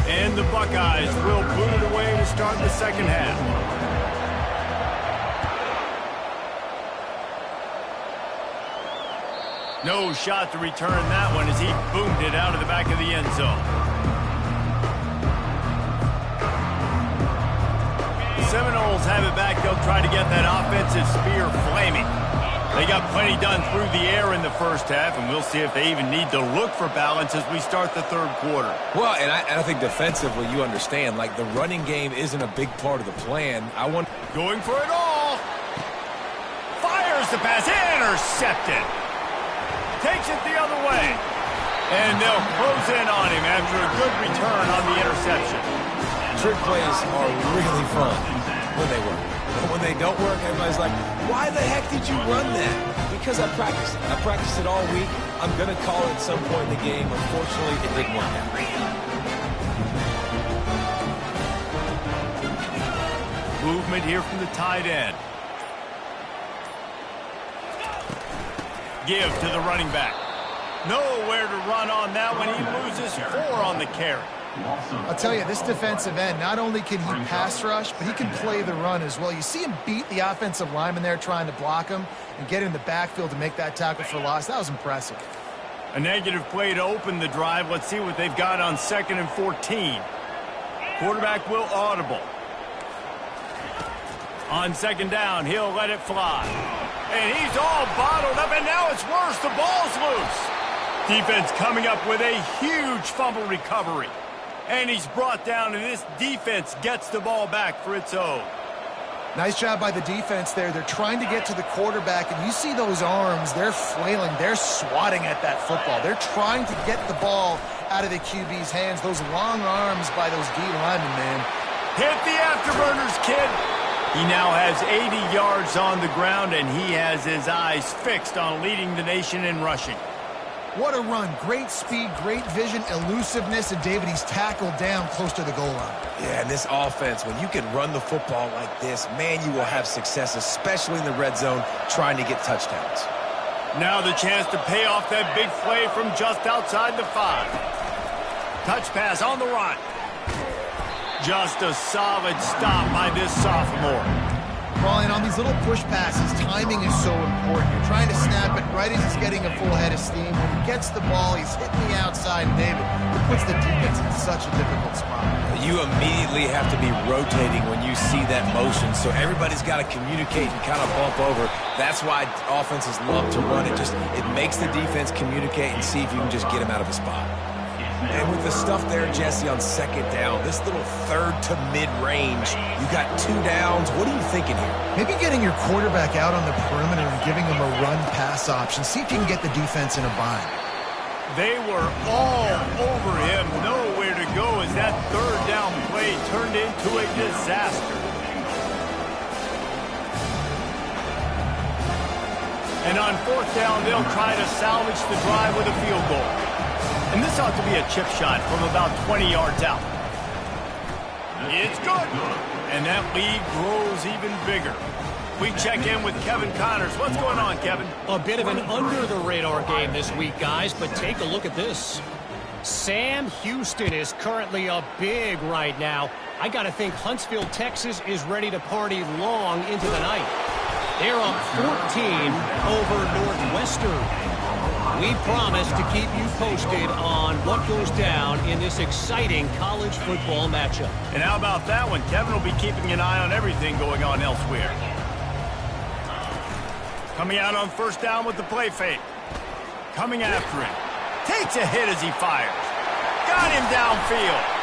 And the Buckeyes will boot it away to start the second half. No shot to return that one as he boomed it out of the back of the end zone. Seminoles have it back. They'll try to get that offensive spear flaming. They got plenty done through the air in the first half, and we'll see if they even need to look for balance as we start the third quarter. Well, and I think defensively, you understand, like the running game isn't a big part of the plan. Going for it all. Fires the pass. Intercepted. Takes it the other way. And they'll close in on him after a good return on the interception. Trick plays are really fun when they work. But when they don't work, everybody's like, why the heck did you run that? Because I practiced it. I practiced it all week. I'm going to call it at some point in the game. Unfortunately, it didn't work out. Movement here from the tight end. Give to the running back. Nowhere to run on that one. He loses 4 on the carry. I'll tell you, this defensive end, not only can he pass rush, but he can play the run as well. You see him beat the offensive lineman there trying to block him and get in the backfield to make that tackle for loss. That was impressive. A negative play to open the drive. Let's see what they've got on 2nd and 14. Quarterback will audible. On 2nd down, he'll let it fly. And he's all bottled up, and now it's worse. The ball's loose. Defense coming up with a huge fumble recovery. And he's brought down, and this defense gets the ball back for its own. Nice job by the defense there. They're trying to get to the quarterback, and you see those arms. They're flailing. They're swatting at that football. They're trying to get the ball out of the QB's hands. Those long arms by those D linemen, man. Hit the afterburners, kid. He now has 80 yards on the ground, and he has his eyes fixed on leading the nation in rushing. What a run. Great speed, great vision, elusiveness, and David, he's tackled down close to the goal line. Yeah, and this offense, when you can run the football like this, man, you will have success, especially in the red zone, trying to get touchdowns. Now the chance to pay off that big play from just outside the 5. Touch pass on the run. Just a solid stop by this sophomore. Well, and on these little push passes, timing is so important. You're trying to snap it right as he's getting a full head of steam. When he gets the ball, he's hitting the outside, David. It puts the defense in such a difficult spot. You immediately have to be rotating when you see that motion, so everybody's got to communicate and kind of bump over. That's why offenses love to run it. It makes the defense communicate and see if you can just get him out of a spot. And with the stuff there, Jesse, on 2nd down, this little 3rd to mid-range, you got 2 downs. What are you thinking here? Maybe getting your quarterback out on the perimeter and giving him a run-pass option. See if you can get the defense in a bind. They were all over him. Nowhere to go as that 3rd down play turned into a disaster. And on 4th down, they'll try to salvage the drive with a field goal. And this ought to be a chip shot from about 20 yards out. It's good. And that lead grows even bigger. We check in with Kevin Connors. What's going on, Kevin? A bit of an under-the-radar game this week, guys, but take a look at this. Sam Houston is currently up big right now. I got to think Huntsville, Texas is ready to party long into the night. They're up 14 over Northwestern. We promise to keep you posted on what goes down in this exciting college football matchup. And how about that one? Kevin will be keeping an eye on everything going on elsewhere. Coming out on 1st down with the play fake. Coming after him. Takes a hit as he fires. Got him downfield.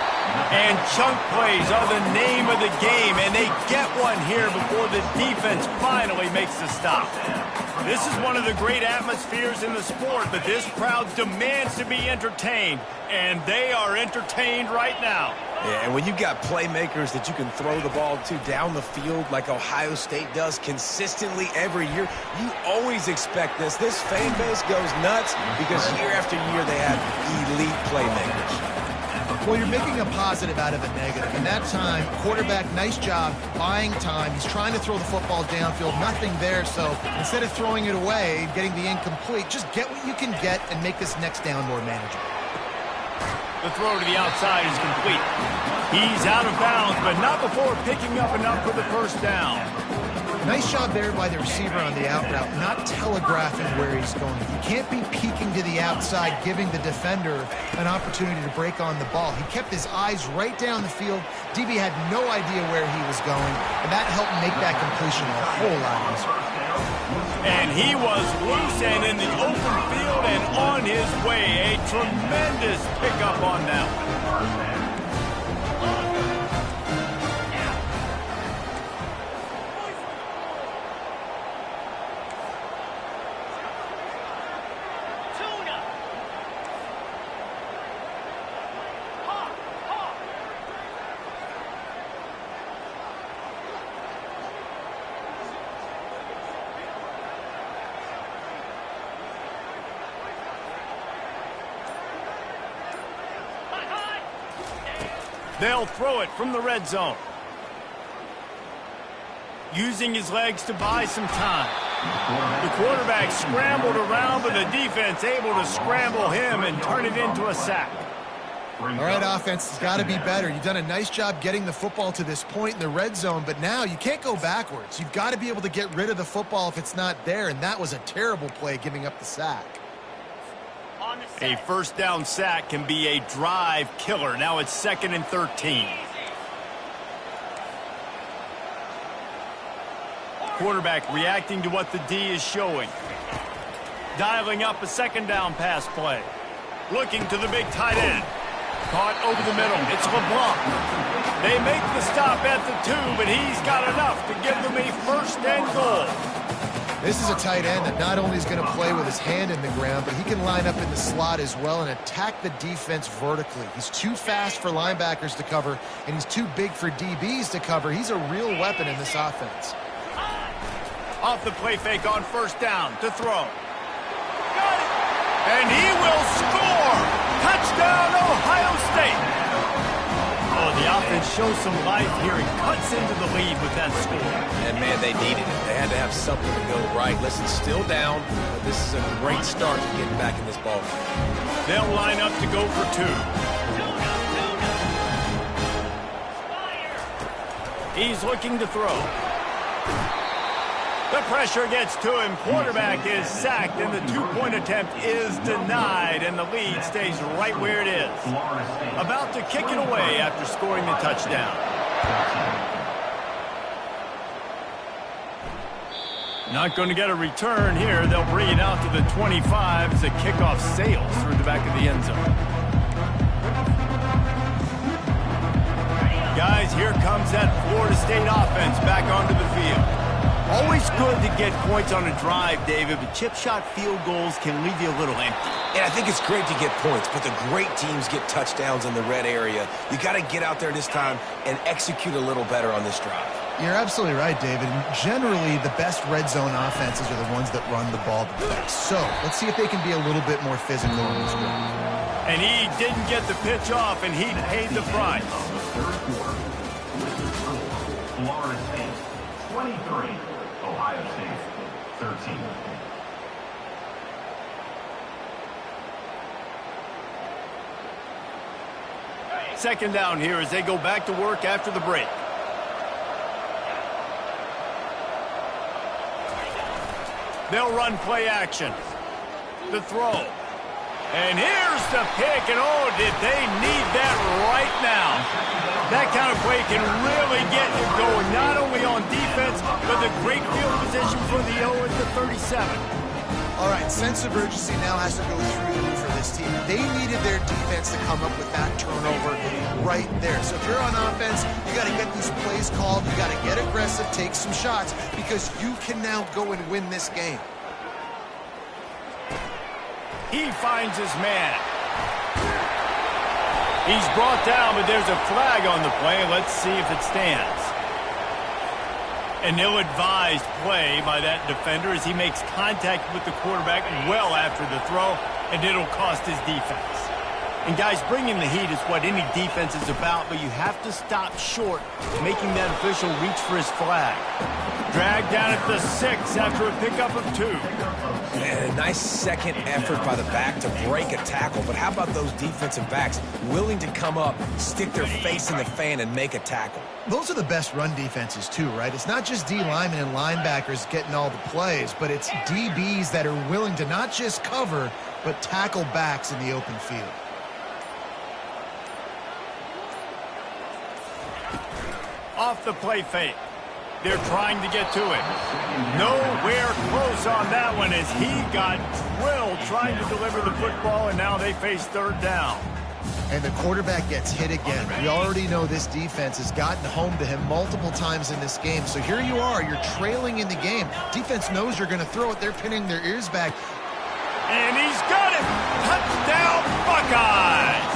And chunk plays are the name of the game, and they get one here before the defense finally makes the stop. This is one of the great atmospheres in the sport, but this crowd demands to be entertained, and they are entertained right now. Yeah, and when you've got playmakers that you can throw the ball to down the field like Ohio State does consistently every year, you always expect this. This fan base goes nuts because year after year they have elite playmakers. Well, you're making a positive out of a negative. And that time, quarterback, nice job, buying time. He's trying to throw the football downfield, nothing there. So instead of throwing it away, getting the incomplete, just get what you can get and make this next down more manageable. The throw to the outside is complete. He's out of bounds, but not before picking up enough for the 1st down. Nice job there by the receiver on the out route, not telegraphing where he's going. You can't be peeking to the outside, giving the defender an opportunity to break on the ball. He kept his eyes right down the field. DB had no idea where he was going, and that helped make that completion a whole lot easier. And he was loose and in the open field and on his way. A tremendous pickup on that one. They'll throw it from the red zone. Using his legs to buy some time. The quarterback scrambled around, but the defense able to scramble him and turn it into a sack. All right, offense has got to be better. You've done a nice job getting the football to this point in the red zone, but now you can't go backwards. You've got to be able to get rid of the football if it's not there, and that was a terrible play giving up the sack. A first down sack can be a drive killer. Now it's 2nd and 13. Quarterback reacting to what the D is showing. Dialing up a 2nd down pass play. Looking to the big tight end. Caught over the middle. It's LeBlanc. They make the stop at the 2, but he's got enough to give them a 1st and goal. This is a tight end that not only is going to play with his hand in the ground, but he can line up in the slot as well and attack the defense vertically. He's too fast for linebackers to cover, and he's too big for DBs to cover. He's a real weapon in this offense. Off the play fake on 1st down to throw. And he will score! Touchdown, Ohio State! Oh, the offense shows some life here and cuts into the lead with that score. And, man, they needed it. They had to have something to go right. Listen, still down, but this is a great start to getting back in this ball game. They'll line up to go for 2. He's looking to throw. The pressure gets to him. Quarterback is sacked, and the 2-point attempt is denied, and the lead stays right where it is. About to kick it away after scoring the touchdown. Not going to get a return here. They'll bring it out to the 25 as the kickoff sails through the back of the end zone. Guys, here comes that Florida State offense back onto the field. Always good to get points on a drive, David, but chip shot field goals can leave you a little empty. And I think it's great to get points, but the great teams get touchdowns in the red area. You got to get out there this time and execute a little better on this drive. You're absolutely right, David. Generally, the best red zone offenses are the ones that run the ball the best. So let's see if they can be a little bit more physical on this drive. And he didn't get the pitch off, and he paid the price. Florida State, 23. Ohio State, 13. Second down here as they go back to work after the break. They'll run play action. The throw. And here's the pick, and oh, did they need that right now. That kind of play can really get you going, not only on defense, but the great field position for the O at the 37. All right, sense of urgency now has to go through the roof for this team. They needed their defense to come up with that turnover right there. So if you're on offense, you got to get these plays called. You got to get aggressive, take some shots, because you can now go and win this game. He finds his man. He's brought down, but there's a flag on the play. Let's see if it stands. An ill-advised play by that defender as he makes contact with the quarterback well after the throw, and it'll cost his defense. And, guys, bringing the heat is what any defense is about, but you have to stop short making that official reach for his flag. Dragged down at the 6 after a pickup of 2. And a nice second effort by the back to break a tackle. But how about those defensive backs willing to come up, stick their face in the fan, and make a tackle? Those are the best run defenses, too, right? It's not just D linemen and linebackers getting all the plays, but it's DBs that are willing to not just cover, but tackle backs in the open field. Off the play fake. They're trying to get to it. Nowhere close on that one as he got drilled trying to deliver the football, and now they face 3rd down. And the quarterback gets hit again. We already know this defense has gotten home to him multiple times in this game. So here you are, you're trailing in the game. Defense knows you're going to throw it. They're pinning their ears back. And he's got it! Touchdown, Buckeyes!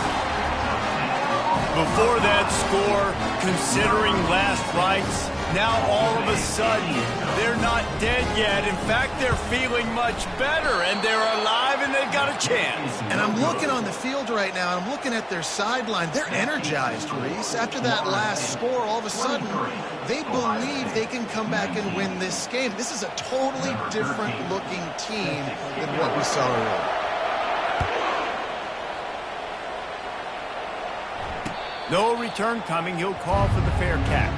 Before that score, considering last rites, now all of a sudden, they're not dead yet. In fact, they're feeling much better, and they're alive, and they've got a chance. And I'm looking on the field right now, and I'm looking at their sideline. They're energized, Reese. After that last score, all of a sudden, they believe they can come back and win this game. This is a totally different-looking team than what we saw earlier. No return coming. He'll call for the fair catch.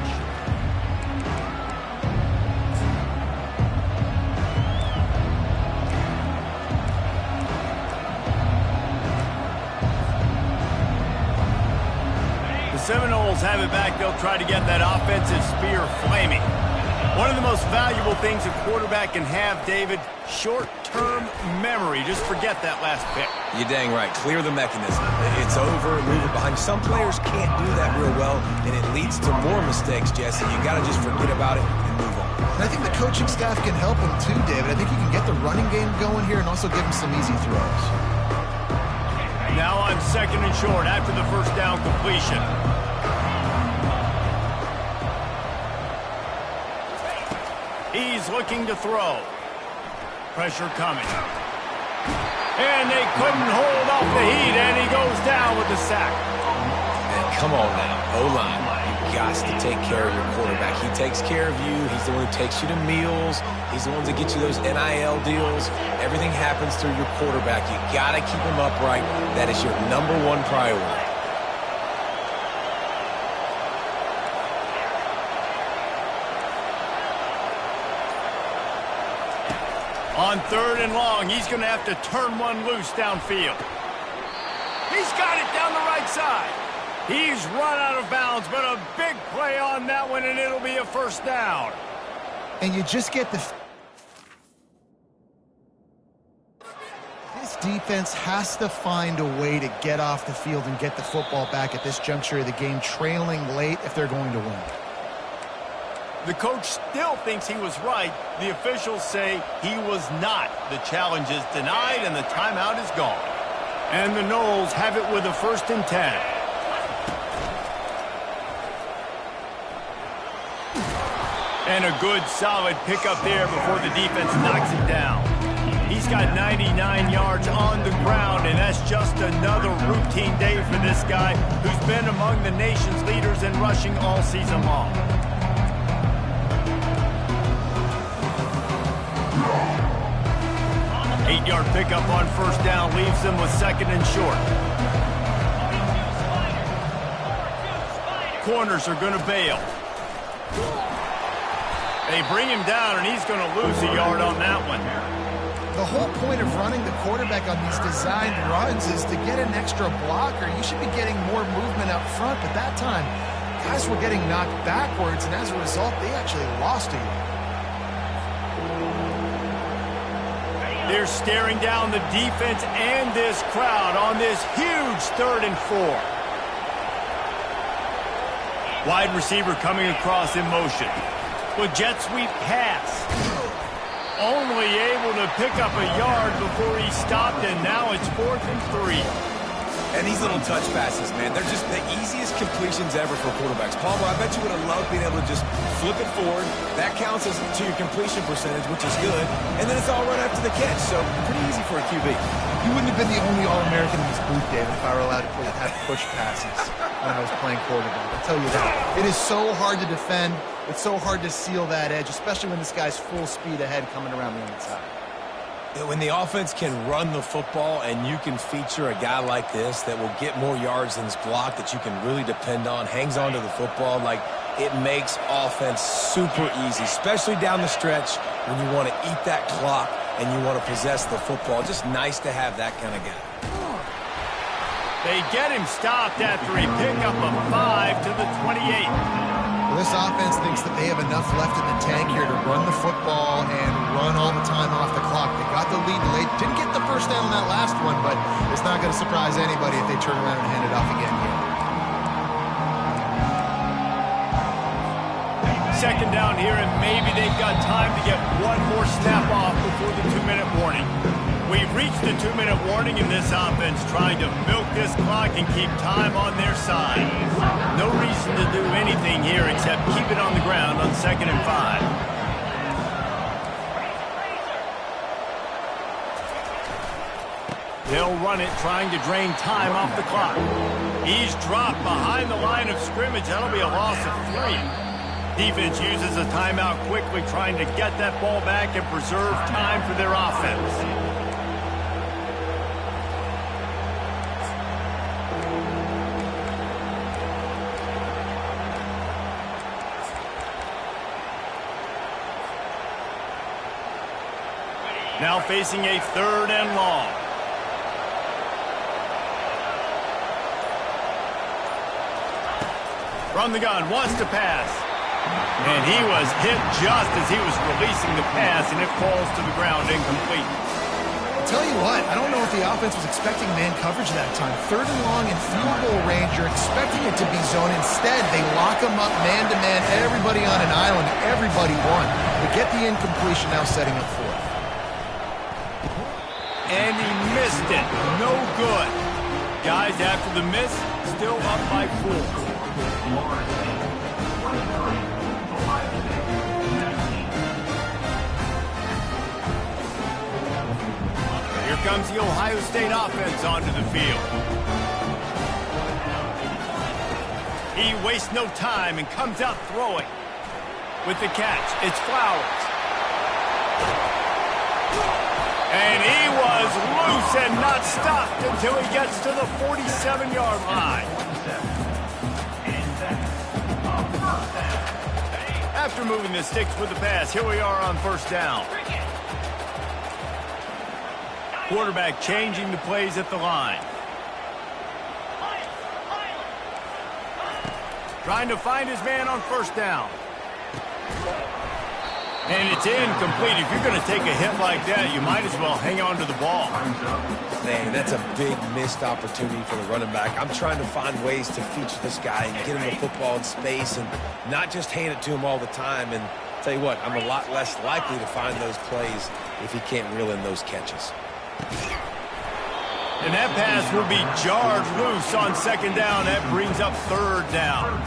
The Seminoles have it back. They'll try to get that offensive spear flaming. One of the most valuable things a quarterback can have, David, short-term memory. Just forget that last pick. You're dang right. Clear the mechanism. It's over, move it behind. Some players can't do that real well, and it leads to more mistakes, Jesse. You got to just forget about it and move on. And I think the coaching staff can help him too, David. I think he can get the running game going here and also give him some easy throws. Now on 2nd and short after the first down completion. He's looking to throw. Pressure coming. And they couldn't hold off the heat, and he goes down with the sack. And come on now, O-line. You've got to take care of your quarterback. He takes care of you. He's the one who takes you to meals. He's the one that gets you those NIL deals. Everything happens through your quarterback. You got to keep him upright. That is your #1 priority. On 3rd and long, he's going to have to turn one loose downfield. He's got it down the right side. He's run out of bounds, but a big play on that one, and it'll be a first down. And you just get the... This defense has to find a way to get off the field and get the football back at this juncture of the game, trailing late if they're going to win. The coach still thinks he was right. The officials say he was not. The challenge is denied, and the timeout is gone. And the Noles have it with a 1st and 10. And a good, solid pickup there before the defense knocks him down. He's got 99 yards on the ground, and that's just another routine day for this guy who's been among the nation's leaders in rushing all season long. Eight-yard pickup on 1st down leaves them with 2nd and short. Corners are going to bail. They bring him down, and he's going to lose a yard on that one. The whole point of running the quarterback on these designed runs is to get an extra blocker. You should be getting more movement up front, but that time, guys were getting knocked backwards, and as a result, they actually lost a yard. They're staring down the defense and this crowd on this huge 3rd and 4. Wide receiver coming across in motion. With jet sweep pass. Only able to pick up a yard before he stopped, and now it's 4th and 3. And these little touch passes, man, they're just the easiest completions ever for quarterbacks. Palmer, I bet you would have loved being able to just flip it forward. That counts as to your completion percentage, which is good. And then it's all right after the catch, so pretty easy for a QB. You wouldn't have been the only All-American in this booth, David, if I were allowed to have push passes when I was playing quarterback. I'll tell you that. It is so hard to defend. It's so hard to seal that edge, especially when this guy's full speed ahead coming around the inside. When the offense can run the football and you can feature a guy like this that will get more yards than his block, that you can really depend on, hangs on to the football, like it makes offense super easy, especially down the stretch when you want to eat that clock and you want to possess the football. Just nice to have that kind of guy. They get him stopped after he picked up a 5 to the 28. Well, this offense thinks that they have enough left in the tank here to run the football and run all the time off the clock. They got the lead late. Didn't get the first down on that last one, but it's not going to surprise anybody if they turn around and hand it off again here. 2nd down here, and maybe they've got time to get one more snap off before the 2-minute warning. We've reached the 2-minute warning in this offense, trying to milk this clock and keep time on their side. No reason to do anything here except keep it on the ground on 2nd and 5. They'll run it, trying to drain time off the clock. He's dropped behind the line of scrimmage. That'll be a loss of 3. Defense uses a timeout quickly, trying to get that ball back and preserve time for their offense. Now facing a 3rd and long. From the gun, wants to pass. And he was hit just as he was releasing the pass, and it falls to the ground incomplete. I'll tell you what, I don't know if the offense was expecting man coverage that time. 3rd and long in field goal range, you're expecting it to be zone. Instead, they lock them up man-to-man, everybody on an island, everybody won. They get the incompletion, now setting up 4th. And he missed it. No good. Guys, after the miss, still up by 4. Florida State, 23. Ohio State, 19. Here comes the Ohio State offense onto the field. He wastes no time and comes out throwing. With the catch, it's Flowers. And he was loose and not stopped until he gets to the 47-yard line. After moving the sticks with the pass, here we are on 1st down. Quarterback changing the plays at the line. Trying to find his man on 1st down. And it's incomplete. If you're going to take a hit like that, you might as well hang on to the ball. Man, that's a big missed opportunity for the running back. I'm trying to find ways to feature this guy and get him the football in space and not just hand it to him all the time. And tell you what, I'm a lot less likely to find those plays if he can't reel in those catches. And that pass will be jarred loose on 2nd down. That brings up 3rd down.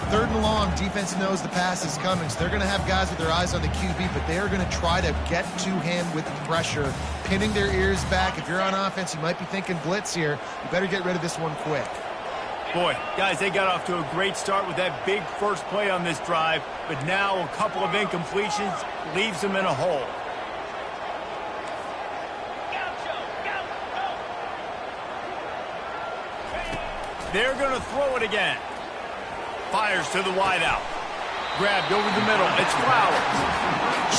3rd and long, defense knows the pass is coming, so they're going to have guys with their eyes on the QB, but they are going to try to get to him with pressure, pinning their ears back. If you're on offense, you might be thinking blitz here. You better get rid of this one quick. Boy, guys, they got off to a great start with that big first play on this drive, but now a couple of incompletions leaves them in a hole. They're going to throw it again. Fires to the wideout. Grabbed over the middle. It's Flowers.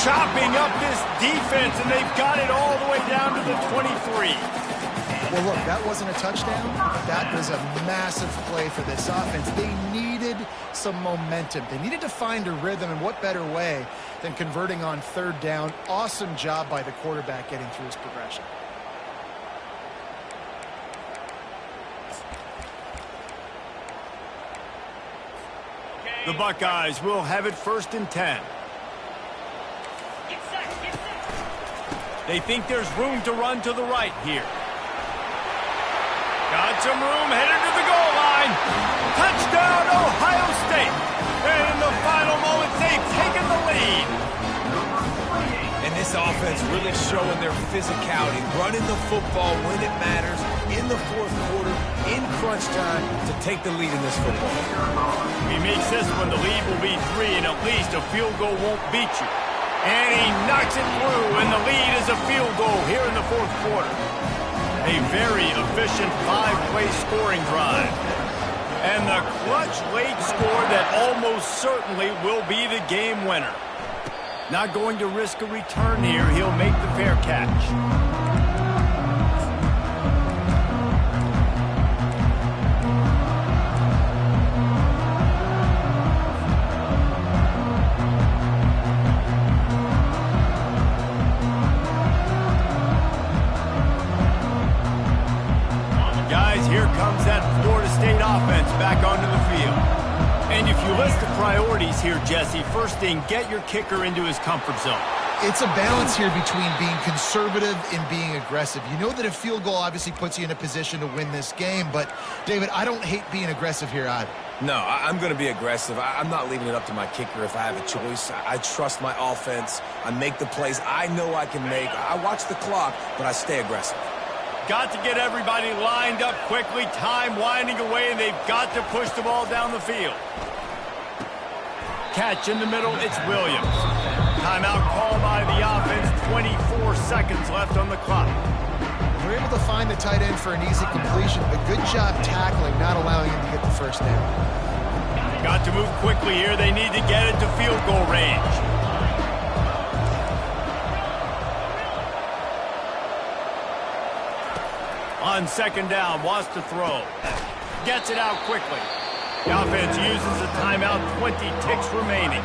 Chopping up this defense, and they've got it all the way down to the 23. Well, look, that wasn't a touchdown. That was a massive play for this offense. They needed some momentum. They needed to find a rhythm, and what better way than converting on 3rd down. Awesome job by the quarterback getting through his progression. The Buckeyes will have it 1st and 10. They think there's room to run to the right here. Got some room, headed to the goal line. Touchdown, Ohio State. And in the final moments, they've taken the lead. And this offense really showing their physicality, running the football when it matters, in the 4th quarter, in crunch time, to take the lead in this football. If he makes this one, the lead will be 3, and at least a field goal won't beat you. And he knocks it through, and the lead is a field goal here in the 4th quarter. A very efficient 5-play scoring drive. And the clutch late score that almost certainly will be the game winner. Not going to risk a return here. He'll make the fair catch. Guys, here comes that Florida State offense back onto the field. And if you list the priorities here, Jesse, first thing, get your kicker into his comfort zone. It's a balance here between being conservative and being aggressive. You know that a field goal obviously puts you in a position to win this game, but, David, I don't hate being aggressive here either. No, I'm going to be aggressive. I'm not leaving it up to my kicker if I have a choice. I trust my offense. I make the plays I know I can make. I watch the clock, but I stay aggressive. Got to get everybody lined up quickly, time winding away, and they've got to push the ball down the field. Catch in the middle, it's Williams. Timeout called by the offense, 24 seconds left on the clock. We're able to find the tight end for an easy completion, but good job tackling, not allowing him to get the first down. Got to move quickly here. They need to get it to field goal range. On second down, wants to throw. Gets it out quickly. The offense uses a timeout, 20 ticks remaining.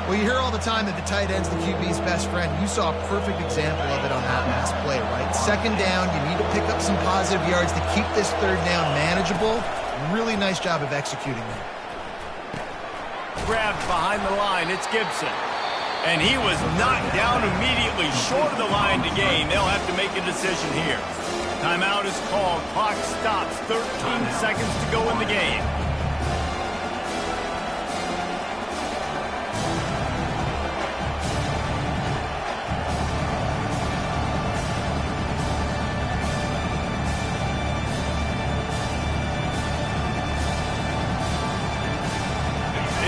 Well, you hear all the time that the tight end's the QB's best friend. You saw a perfect example of it on that last play, right? Second down, you need to pick up some positive yards to keep this third down manageable. Really nice job of executing that. Grabbed behind the line, it's Gibson. And he was knocked down immediately short of the line to gain. They'll have to make a decision here. Timeout is called. Clock stops. 13 seconds to go in the game.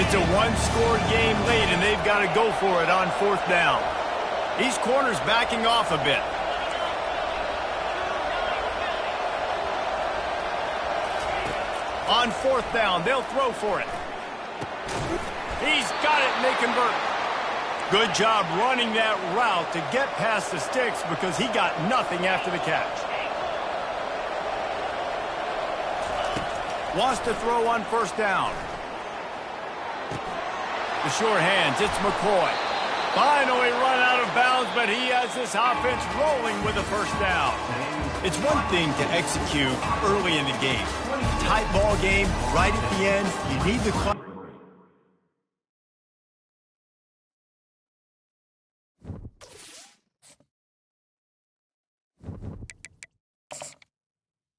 It's a one-score game late, and they've got to go for it on fourth down. These corners backing off a bit. On fourth down, they'll throw for it. He's got it, and they convert. Good job running that route to get past the sticks because he got nothing after the catch. Wants to throw on first down. The short hands, it's McCoy. Finally run out of bounds, but he has this offense rolling with a first down. It's one thing to execute early in the game. Tight ball game, right at the end, you need the clock.